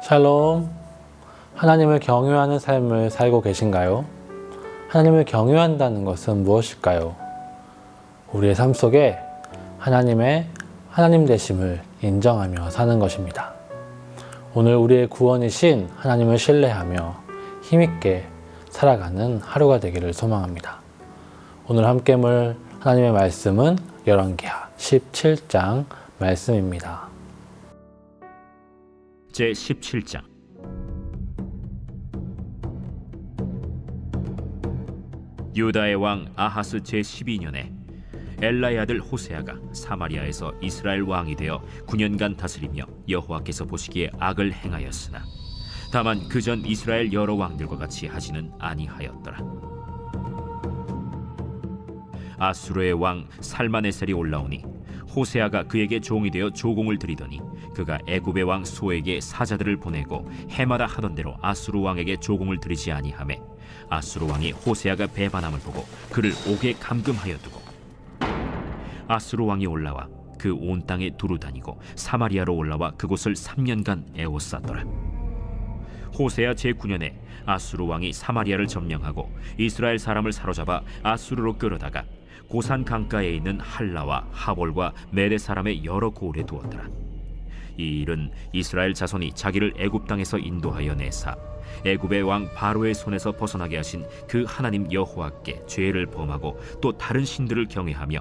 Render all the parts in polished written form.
샬롬. 하나님을 경외하는 삶을 살고 계신가요? 하나님을 경외한다는 것은 무엇일까요? 우리의 삶 속에 하나님 되심을 인정하며 사는 것입니다. 오늘 우리의 구원이신 하나님을 신뢰하며 힘있게 살아가는 하루가 되기를 소망합니다. 오늘 함께 볼 하나님의 말씀은 열왕기하 17장 말씀입니다. 제17장. 유다의 왕 아하스 제12년에 엘라의 아들 호세아가 사마리아에서 이스라엘 왕이 되어 9년간 다스리며 여호와께서 보시기에 악을 행하였으나 다만 그전 이스라엘 여러 왕들과 같이 하지는 아니하였더라. 아수르의 왕 살마네셀이 올라오니 호세아가 그에게 종이 되어 조공을 드리더니 그가 애굽의 왕 소에게 사자들을 보내고 해마다 하던 대로 아수르 왕에게 조공을 드리지 아니하매 아수르 왕이 호세아가 배반함을 보고 그를 옥에 감금하여 두고 아수르 왕이 올라와 그 온 땅에 두루 다니고 사마리아로 올라와 그곳을 3년간 애워쌌더라. 호세아 제9년에 아수르 왕이 사마리아를 점령하고 이스라엘 사람을 사로잡아 아수르로 끌어다가 고산 강가에 있는 할라와 하볼과 메대 사람의 여러 고을에 두었더라. 이 일은 이스라엘 자손이 자기를 애굽 땅에서 인도하여 내사 애굽의 왕 바로의 손에서 벗어나게 하신 그 하나님 여호와께 죄를 범하고 또 다른 신들을 경외하며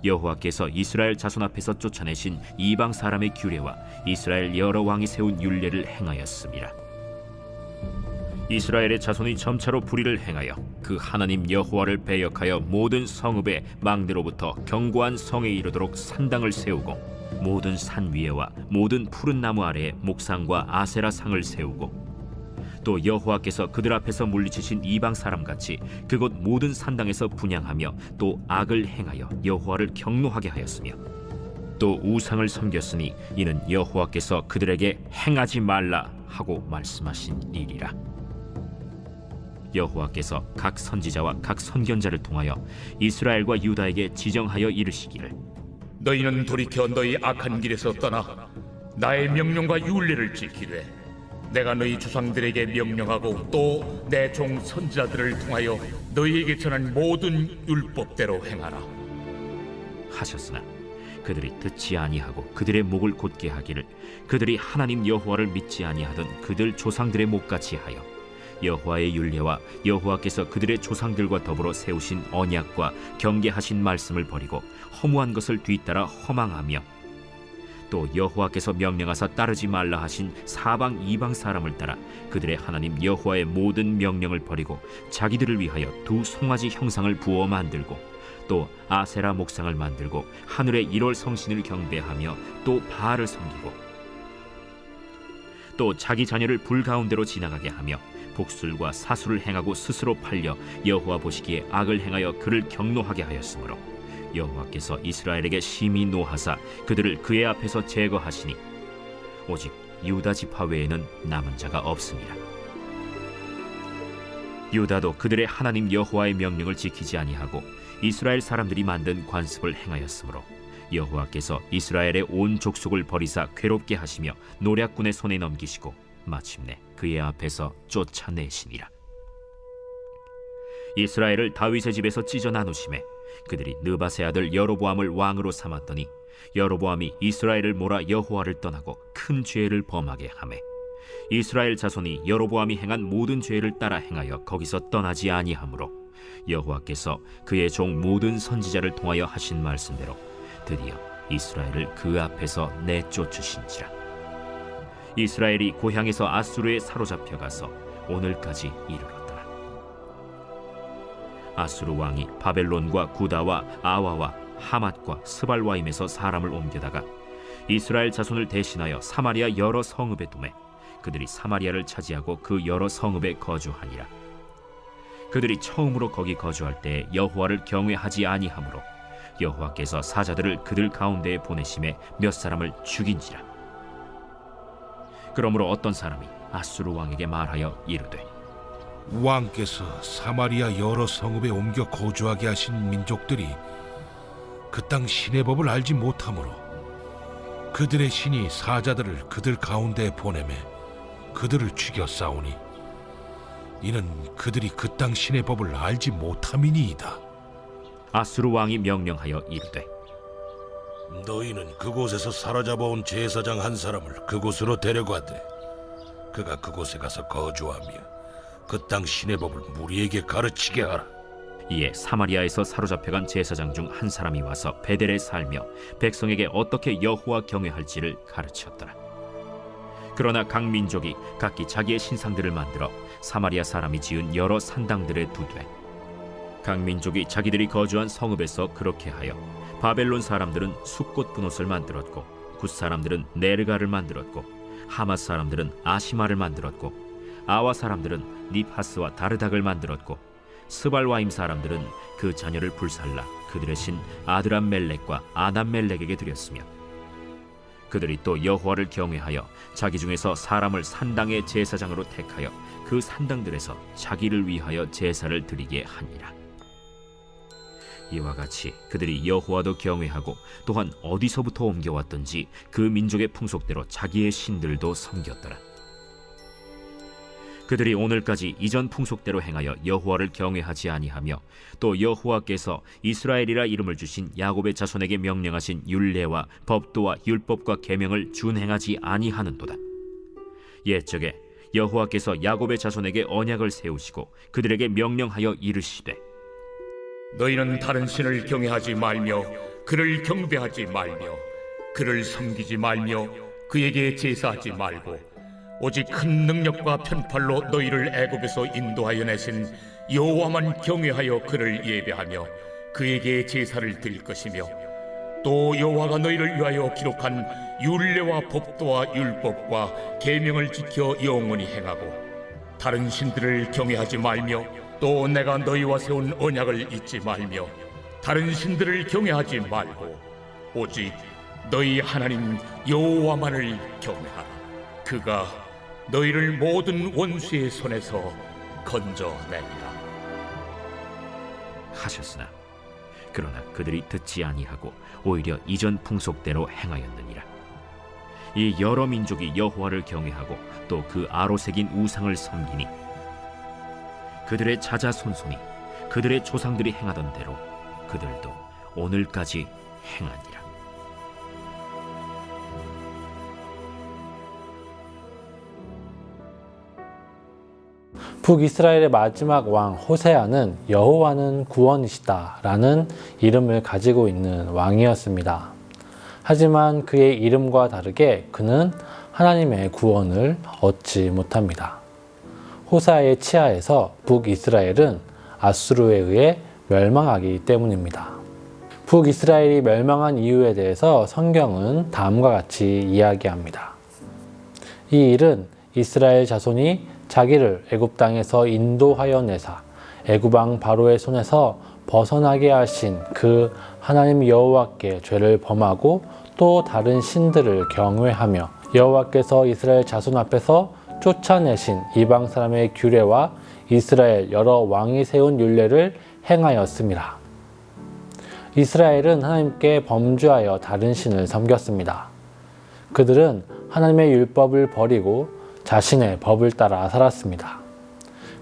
여호와께서 이스라엘 자손 앞에서 쫓아내신 이방 사람의 규례와 이스라엘 여러 왕이 세운 율례를 행하였음이라. 이스라엘의 자손이 점차로 불의를 행하여 그 하나님 여호와를 배역하여 모든 성읍의 망대로부터 견고한 성에 이르도록 산당을 세우고 모든 산 위에와 모든 푸른 나무 아래에 목상과 아세라 상을 세우고 또 여호와께서 그들 앞에서 물리치신 이방 사람같이 그곳 모든 산당에서 분향하며 또 악을 행하여 여호와를 경노하게 하였으며 또 우상을 섬겼으니 이는 여호와께서 그들에게 행하지 말라 하고 말씀하신 일이라. 여호와께서 각 선지자와 각 선견자를 통하여 이스라엘과 유다에게 지정하여 이르시기를 너희는 돌이켜 너희 악한 길에서 떠나 나의 명령과 율례를 지키되 내가 너희 조상들에게 명령하고 또 내 종 선지자들을 통하여 너희에게 전한 모든 율법대로 행하라 하셨으나 그들이 듣지 아니하고 그들의 목을 곧게 하기를 그들이 하나님 여호와를 믿지 아니하던 그들 조상들의 목같이 하여 여호와의 율례와 여호와께서 그들의 조상들과 더불어 세우신 언약과 경계하신 말씀을 버리고 허무한 것을 뒤따라 허망하며 또 여호와께서 명령하사 따르지 말라 하신 사방 이방 사람을 따라 그들의 하나님 여호와의 모든 명령을 버리고 자기들을 위하여 두 송아지 형상을 부어 만들고 또 아세라 목상을 만들고 하늘의 1월 성신을 경배하며 또 바알을 섬기고 또 자기 자녀를 불 가운데로 지나가게 하며 복술과 사술을 행하고 스스로 팔려 여호와 보시기에 악을 행하여 그를 경노하게 하였으므로 여호와께서 이스라엘에게 심히 노하사 그들을 그의 앞에서 제거하시니 오직 유다 지파 외에는 남은 자가 없습니다. 유다도 그들의 하나님 여호와의 명령을 지키지 아니하고 이스라엘 사람들이 만든 관습을 행하였으므로 여호와께서 이스라엘의 온 족속을 버리사 괴롭게 하시며 노략군의 손에 넘기시고 마침내 그의 앞에서 쫓아내시니라. 이스라엘을 다윗의 집에서 찢어 나누심에 그들이 느밧의 아들 여로보암을 왕으로 삼았더니 여로보암이 이스라엘을 몰아 여호와를 떠나고 큰 죄를 범하게 하매 이스라엘 자손이 여로보암이 행한 모든 죄를 따라 행하여 거기서 떠나지 아니하므로 여호와께서 그의 종 모든 선지자를 통하여 하신 말씀대로 드디어 이스라엘을 그 앞에서 내쫓으신지라. 이스라엘이 고향에서 아수르에 사로잡혀 가서 오늘까지 이르렀더라. 아수르 왕이 바벨론과 구다와 아와와 하맛과 스발와임에서 사람을 옮겨다가 이스라엘 자손을 대신하여 사마리아 여러 성읍에 두매 그들이 사마리아를 차지하고 그 여러 성읍에 거주하니라. 그들이 처음으로 거기 거주할 때 여호와를 경외하지 아니하므로 여호와께서 사자들을 그들 가운데에 보내심에 몇 사람을 죽인지라. 그러므로 어떤 사람이 아수르 왕에게 말하여 이르되 왕께서 사마리아 여러 성읍에 옮겨 거주하게 하신 민족들이 그 땅 신의 법을 알지 못하므로 그들의 신이 사자들을 그들 가운데에 보내매 그들을 죽여 싸우니 이는 그들이 그 땅 신의 법을 알지 못함이니이다. 아수르 왕이 명령하여 이르되 너희는 그곳에서 사로잡아온 제사장 한 사람을 그곳으로 데려가되 그가 그곳에 가서 거주하며 그 땅 신의 법을 무리에게 가르치게 하라. 이에 사마리아에서 사로잡혀간 제사장 중 한 사람이 와서 베델에 살며 백성에게 어떻게 여호와 경외할지를 가르치었더라. 그러나 각 민족이 각기 자기의 신상들을 만들어 사마리아 사람이 지은 여러 산당들에 두되 각 민족이 자기들이 거주한 성읍에서 그렇게 하여 바벨론 사람들은 숫꽃 분옷을 만들었고 굿 사람들은 네르가를 만들었고 하맛 사람들은 아시마를 만들었고 아와 사람들은 닙하스와 다르닥을 만들었고 스발와임 사람들은 그 자녀를 불살라 그들의 신 아드람멜렉과 아남멜렉에게 드렸으며 그들이 또 여호와를 경외하여 자기 중에서 사람을 산당의 제사장으로 택하여 그 산당들에서 자기를 위하여 제사를 드리게 하니라. 이와 같이 그들이 여호와도 경외하고 또한 어디서부터 옮겨왔든지 그 민족의 풍속대로 자기의 신들도 섬겼더라. 그들이 오늘까지 이전 풍속대로 행하여 여호와를 경외하지 아니하며 또 여호와께서 이스라엘이라 이름을 주신 야곱의 자손에게 명령하신 율례와 법도와 율법과 계명을 준행하지 아니하는도다. 옛적에 여호와께서 야곱의 자손에게 언약을 세우시고 그들에게 명령하여 이르시되 너희는 다른 신을 경외하지 말며 그를 경배하지 말며 그를 섬기지 말며 그에게 제사하지 말고 오직 큰 능력과 편팔로 너희를 애굽에서 인도하여 내신 여호와만 경외하여 그를 예배하며 그에게 제사를 드릴 것이며 또 여호와가 너희를 위하여 기록한 율례와 법도와 율법과 계명을 지켜 영원히 행하고 다른 신들을 경외하지 말며 또 내가 너희와 세운 언약을 잊지 말며 다른 신들을 경외하지 말고 오직 너희 하나님 여호와만을 경외하라. 그가 너희를 모든 원수의 손에서 건져내리라 하셨으나 그러나 그들이 듣지 아니하고 오히려 이전 풍속대로 행하였느니라. 이 여러 민족이 여호와를 경외하고 또 그 아로새긴 우상을 섬기니 그들의 자자손손이 그들의 조상들이 행하던 대로 그들도 오늘까지 행하니라. 북이스라엘의 마지막 왕 호세아는 여호와는 구원이시다 라는 이름을 가지고 있는 왕이었습니다. 하지만 그의 이름과 다르게 그는 하나님의 구원을 얻지 못합니다. 호세아의 치하에서 북이스라엘은 아수르에 의해 멸망하기 때문입니다. 북이스라엘이 멸망한 이유에 대해서 성경은 다음과 같이 이야기합니다. 이 일은 이스라엘 자손이 자기를 애굽 땅에서 인도하여 내사 애굽 왕 바로의 손에서 벗어나게 하신 그 하나님 여호와께 죄를 범하고 또 다른 신들을 경외하며 여호와께서 이스라엘 자손 앞에서 쫓아내신 이방 사람의 규례와 이스라엘 여러 왕이 세운 율례를 행하였습니다. 이스라엘은 하나님께 범죄하여 다른 신을 섬겼습니다. 그들은 하나님의 율법을 버리고 자신의 법을 따라 살았습니다.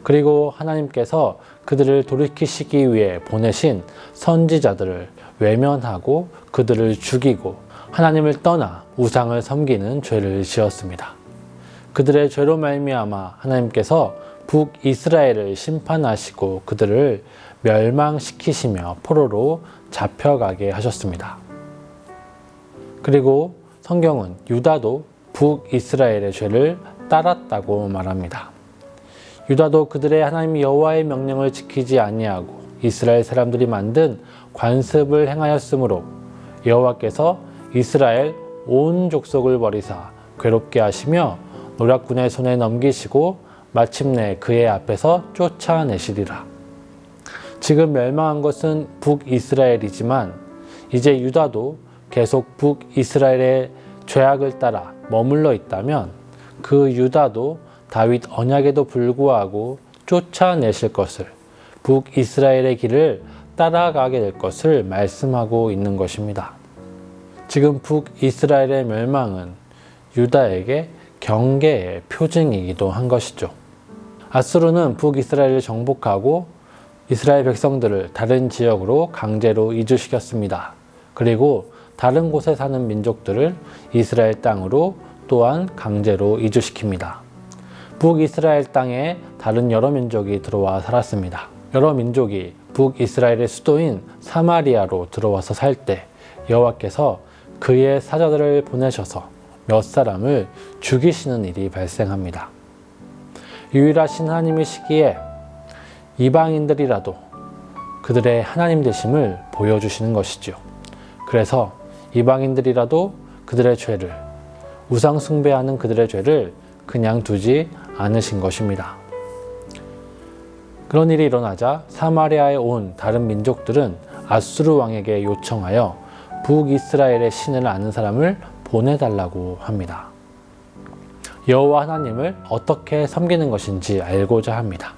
그리고 하나님께서 그들을 돌이키시기 위해 보내신 선지자들을 외면하고 그들을 죽이고 하나님을 떠나 우상을 섬기는 죄를 지었습니다. 그들의 죄로 말미암아 하나님께서 북이스라엘을 심판하시고 그들을 멸망시키시며 포로로 잡혀가게 하셨습니다. 그리고 성경은 유다도 북이스라엘의 죄를 따랐다고 말합니다. 유다도 그들의 하나님 여호와의 명령을 지키지 아니하고 이스라엘 사람들이 만든 관습을 행하였으므로 여호와께서 이스라엘 온 족속을 버리사 괴롭게 하시며 노략군의 손에 넘기시고 마침내 그의 앞에서 쫓아내시리라. 지금 멸망한 것은 북이스라엘이지만 이제 유다도 계속 북이스라엘의 죄악을 따라 머물러 있다면 그 유다도 다윗 언약에도 불구하고 쫓아내실 것을 북이스라엘의 길을 따라가게 될 것을 말씀하고 있는 것입니다. 지금 북이스라엘의 멸망은 유다에게 경계의 표징이기도 한 것이죠. 아수르는 북이스라엘을 정복하고 이스라엘 백성들을 다른 지역으로 강제로 이주시켰습니다. 그리고 다른 곳에 사는 민족들을 이스라엘 땅으로 또한 강제로 이주시킵니다. 북이스라엘 땅에 다른 여러 민족이 들어와 살았습니다. 여러 민족이 북이스라엘의 수도인 사마리아로 들어와서 살 때 여호와께서 그의 사자들을 보내셔서 몇 사람을 죽이시는 일이 발생합니다. 유일하신 하나님이시기에 이방인들이라도 그들의 하나님 되심을 보여주시는 것이죠. 그래서 이방인들이라도 그들의 죄를, 우상 숭배하는 그들의 죄를 그냥 두지 않으신 것입니다. 그런 일이 일어나자 사마리아에 온 다른 민족들은 아수르 왕에게 요청하여 북이스라엘의 신을 아는 사람을 보내달라고 합니다. 여호와 하나님을 어떻게 섬기는 것인지 알고자 합니다.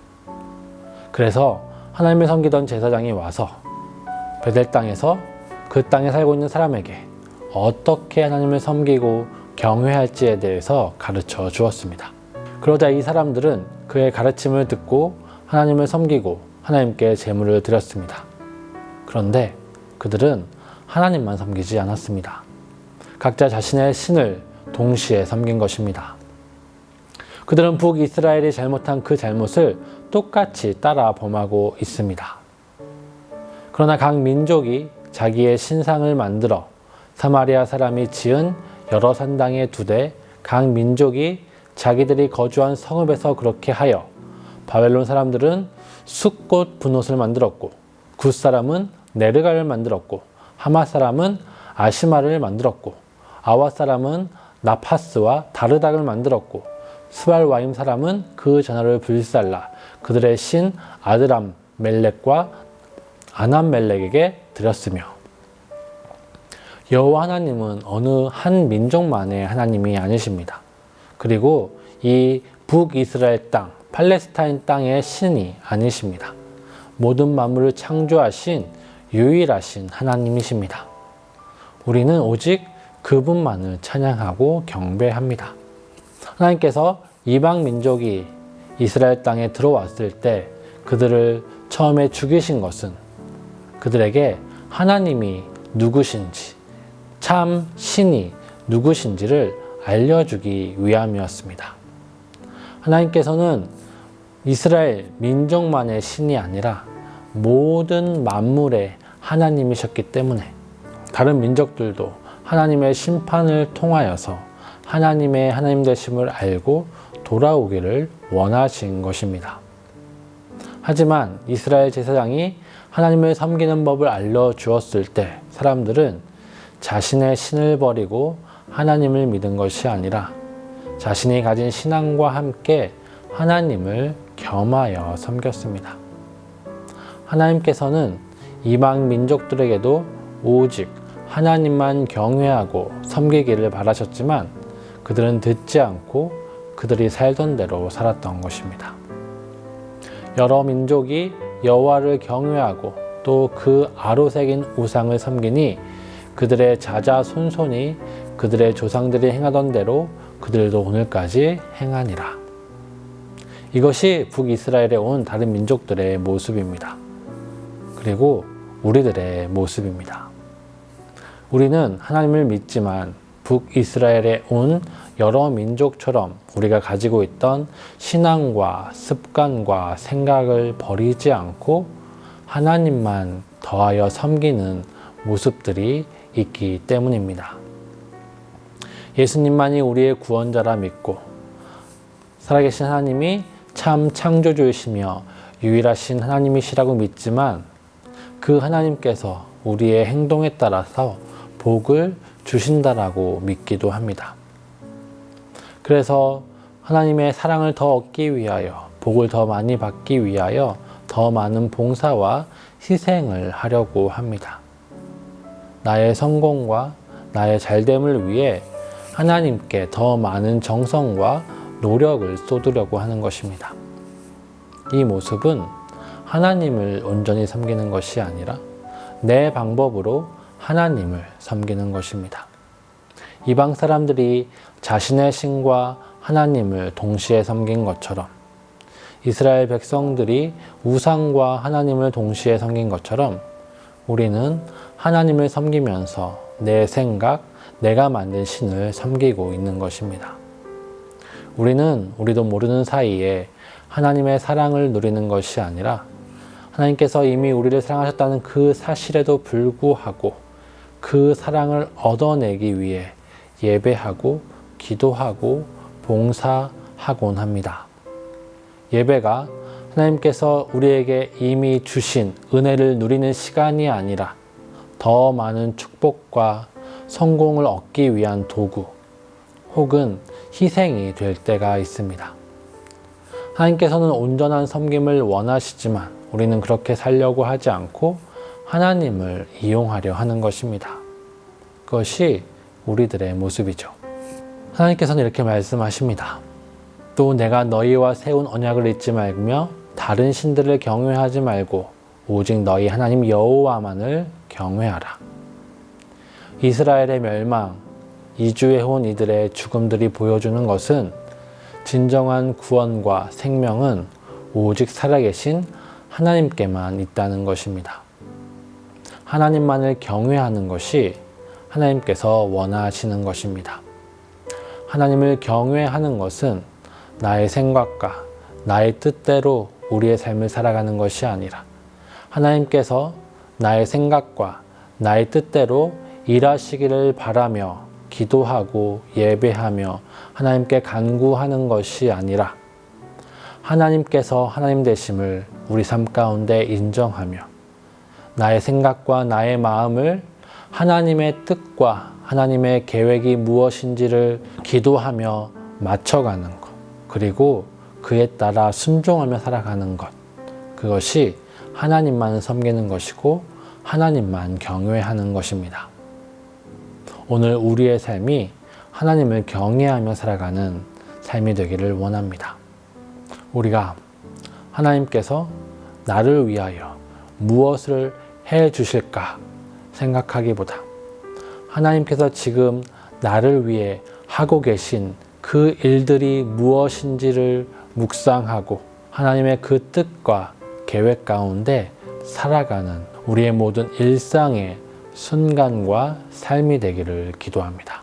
그래서 하나님을 섬기던 제사장이 와서 베델 땅에서 그 땅에 살고 있는 사람에게 어떻게 하나님을 섬기고 경외할지에 대해서 가르쳐 주었습니다. 그러자 이 사람들은 그의 가르침을 듣고 하나님을 섬기고 하나님께 제물을 드렸습니다. 그런데 그들은 하나님만 섬기지 않았습니다. 각자 자신의 신을 동시에 섬긴 것입니다. 그들은 북이스라엘이 잘못한 그 잘못을 똑같이 따라 범하고 있습니다. 그러나 각 민족이 자기의 신상을 만들어 사마리아 사람이 지은 여러 산당에 두되 각 민족이 자기들이 거주한 성읍에서 그렇게 하여 바벨론 사람들은 숫꽃 분옷을 만들었고 굿 사람은 네르갈을 만들었고 하마 사람은 아시마를 만들었고 아와 사람은 나파스와 다르닥을 만들었고 스발와임 사람은 그 전하를 불살라 그들의 신 아드람 멜렉과 아남 멜렉에게 드렸으며 여호와 하나님은 어느 한 민족만의 하나님이 아니십니다. 그리고 이 북이스라엘 땅, 팔레스타인 땅의 신이 아니십니다. 모든 만물을 창조하신 유일하신 하나님이십니다. 우리는 오직 그분만을 찬양하고 경배합니다. 하나님께서 이방 민족이 이스라엘 땅에 들어왔을 때 그들을 처음에 죽이신 것은 그들에게 하나님이 누구신지, 참 신이 누구신지를 알려주기 위함이었습니다. 하나님께서는 이스라엘 민족만의 신이 아니라 모든 만물의 하나님이셨기 때문에 다른 민족들도 하나님의 심판을 통하여서 하나님의 하나님 되심을 알고 돌아오기를 원하신 것입니다. 하지만 이스라엘 제사장이 하나님을 섬기는 법을 알려주었을 때 사람들은 자신의 신을 버리고 하나님을 믿은 것이 아니라 자신이 가진 신앙과 함께 하나님을 겸하여 섬겼습니다. 하나님께서는 이방 민족들에게도 오직 하나님만 경외하고 섬기기를 바라셨지만 그들은 듣지 않고 그들이 살던 대로 살았던 것입니다. 여러 민족이 여호와를 경외하고 또 그 아로새긴 우상을 섬기니 그들의 자자손손이 그들의 조상들이 행하던 대로 그들도 오늘까지 행하니라. 이것이 북이스라엘에 온 다른 민족들의 모습입니다. 그리고 우리들의 모습입니다. 우리는 하나님을 믿지만 북이스라엘에 온 여러 민족처럼 우리가 가지고 있던 신앙과 습관과 생각을 버리지 않고 하나님만 더하여 섬기는 모습들이 있기 때문입니다. 예수님만이 우리의 구원자라 믿고 살아계신 하나님이 참 창조주이시며 유일하신 하나님이시라고 믿지만 그 하나님께서 우리의 행동에 따라서 복을 주신다라고 믿기도 합니다. 그래서 하나님의 사랑을 더 얻기 위하여 복을 더 많이 받기 위하여 더 많은 봉사와 희생을 하려고 합니다. 나의 성공과 나의 잘됨을 위해 하나님께 더 많은 정성과 노력을 쏟으려고 하는 것입니다. 이 모습은 하나님을 온전히 섬기는 것이 아니라 내 방법으로 하나님을 섬기는 것입니다. 이방 사람들이 자신의 신과 하나님을 동시에 섬긴 것처럼, 이스라엘 백성들이 우상과 하나님을 동시에 섬긴 것처럼 우리는 하나님을 섬기면서 내 생각, 내가 만든 신을 섬기고 있는 것입니다. 우리도 모르는 사이에 하나님의 사랑을 누리는 것이 아니라 하나님께서 이미 우리를 사랑하셨다는 그 사실에도 불구하고 그 사랑을 얻어내기 위해 예배하고 기도하고 봉사하곤 합니다. 예배가 하나님께서 우리에게 이미 주신 은혜를 누리는 시간이 아니라 더 많은 축복과 성공을 얻기 위한 도구 혹은 희생이 될 때가 있습니다. 하나님께서는 온전한 섬김을 원하시지만 우리는 그렇게 살려고 하지 않고 하나님을 이용하려 하는 것입니다. 그것이 우리들의 모습이죠. 하나님께서는 이렇게 말씀하십니다. 또 내가 너희와 세운 언약을 잊지 말며 다른 신들을 경외하지 말고 오직 너희 하나님 여호와만을 경외하라. 이스라엘의 멸망, 이주해온 이들의 죽음들이 보여주는 것은 진정한 구원과 생명은 오직 살아계신 하나님께만 있다는 것입니다. 하나님만을 경외하는 것이 하나님께서 원하시는 것입니다. 하나님을 경외하는 것은 나의 생각과 나의 뜻대로 우리의 삶을 살아가는 것이 아니라 하나님께서 나의 생각과 나의 뜻대로 일하시기를 바라며 기도하고 예배하며 하나님께 간구하는 것이 아니라 하나님께서 하나님 되심을 우리 삶 가운데 인정하며 나의 생각과 나의 마음을 하나님의 뜻과 하나님의 계획이 무엇인지를 기도하며 맞춰가는 것, 그리고 그에 따라 순종하며 살아가는 것, 그것이 하나님만 섬기는 것이고 하나님만 경외하는 것입니다. 오늘 우리의 삶이 하나님을 경외하며 살아가는 삶이 되기를 원합니다. 우리가 하나님께서 나를 위하여 무엇을 해 주실까 생각하기보다 하나님께서 지금 나를 위해 하고 계신 그 일들이 무엇인지를 묵상하고 하나님의 그 뜻과 계획 가운데 살아가는 우리의 모든 일상의 순간과 삶이 되기를 기도합니다.